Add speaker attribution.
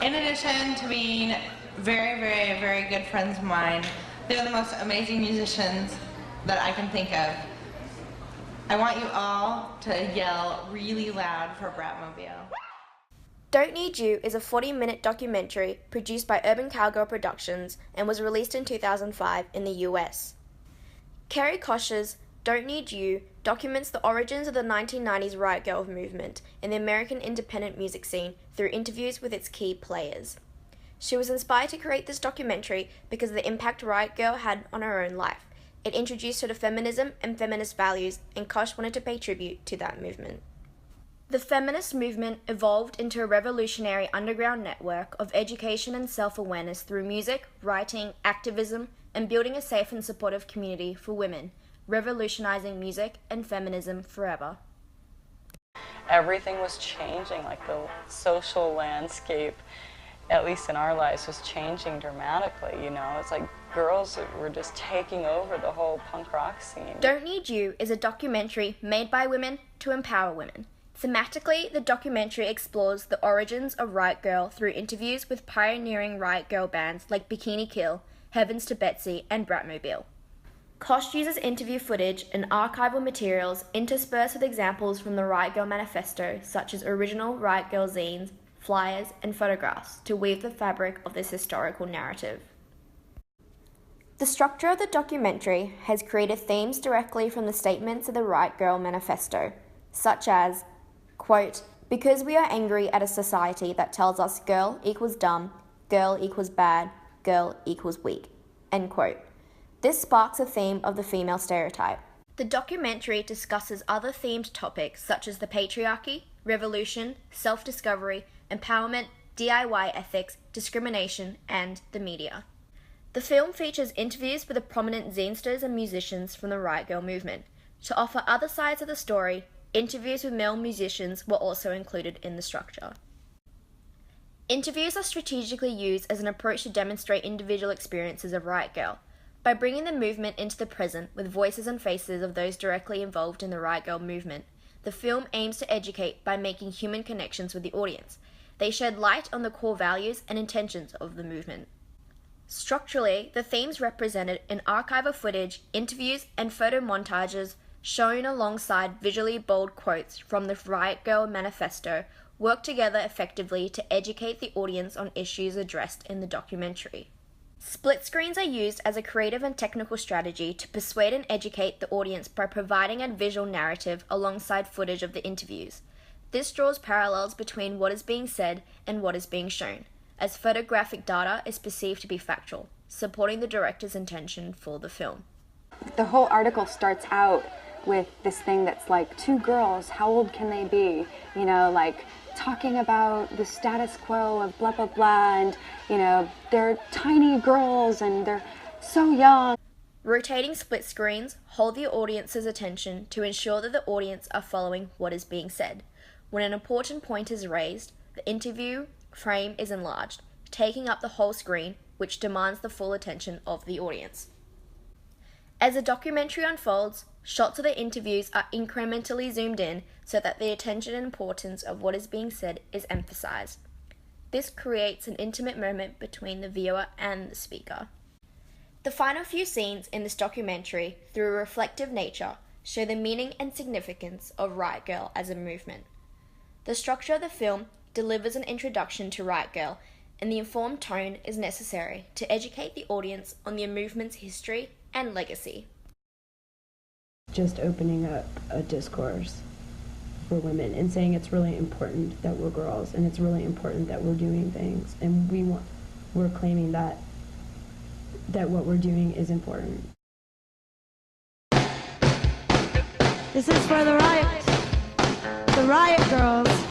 Speaker 1: In addition to being very, very, very good friends of mine, they're the most amazing musicians that I can think of. I want you all to yell really loud for Bratmobile.
Speaker 2: Don't Need You is a 40-minute documentary produced by Urban Cowgirl Productions and was released in 2005 in the US. Kerri Koch's Don't Need You documents the origins of the 1990s Riot Grrrl Movement in the American independent music scene through interviews with its key players. She was inspired to create this documentary because of the impact Riot Grrrl had on her own life. It introduced her to feminism and feminist values, and Koch wanted to pay tribute to that movement. The feminist movement evolved into a revolutionary underground network of education and self-awareness through music, writing, activism, and building a safe and supportive community for women, revolutionizing music and feminism forever.
Speaker 3: Everything was changing, like the social landscape, at least in our lives, was changing dramatically, you know? It's like girls were just taking over the whole punk rock scene.
Speaker 2: Don't Need You is a documentary made by women to empower women. Thematically, the documentary explores the origins of Riot Grrrl through interviews with pioneering Riot Grrrl bands like Bikini Kill, Heavens to Betsy and Bratmobile. Koch uses interview footage and archival materials interspersed with examples from the Riot Grrrl manifesto, such as original Riot Grrrl zines, flyers, and photographs to weave the fabric of this historical narrative. The structure of the documentary has created themes directly from the statements of the Riot Grrrl manifesto, such as, quote, "Because we are angry at a society that tells us girl equals dumb, girl equals bad, girl equals weak," end quote. This sparks a theme of the female stereotype. The documentary discusses other themed topics such as the patriarchy, revolution, self-discovery, empowerment, DIY ethics, discrimination, and the media. The film features interviews with the prominent zinesters and musicians from the Riot Grrrl movement. To offer other sides of the story, interviews with male musicians were also included in the structure. Interviews are strategically used as an approach to demonstrate individual experiences of Riot Grrrl. By bringing the movement into the present with voices and faces of those directly involved in the Riot Grrrl movement, the film aims to educate by making human connections with the audience. They shed light on the core values and intentions of the movement. Structurally, the themes represented in archival footage, interviews, and photo montages shown alongside visually bold quotes from the Riot Grrrl manifesto work together effectively to educate the audience on issues addressed in the documentary. Split screens are used as a creative and technical strategy to persuade and educate the audience by providing a visual narrative alongside footage of the interviews. This draws parallels between what is being said and what is being shown, as photographic data is perceived to be factual, supporting the director's intention for the film.
Speaker 4: The whole article starts out with this thing that's like, two girls, how old can they be? You know, like talking about the status quo of blah, blah, blah, and, you know, they're tiny girls and they're so young.
Speaker 2: Rotating split screens hold the audience's attention to ensure that the audience are following what is being said. When an important point is raised, the interview frame is enlarged, taking up the whole screen, which demands the full attention of the audience. As the documentary unfolds, shots of the interviews are incrementally zoomed in so that the attention and importance of what is being said is emphasized. This creates an intimate moment between the viewer and the speaker. The final few scenes in this documentary, through a reflective nature, show the meaning and significance of Riot Grrrl as a movement. The structure of the film delivers an introduction to Riot Grrrl, and the informed tone is necessary to educate the audience on the movement's history and legacy.
Speaker 5: Just opening up a discourse for women and saying it's really important that we're girls and it's really important that we're doing things, and we're claiming that what we're doing is important.
Speaker 6: This is for the Riot Grrrls.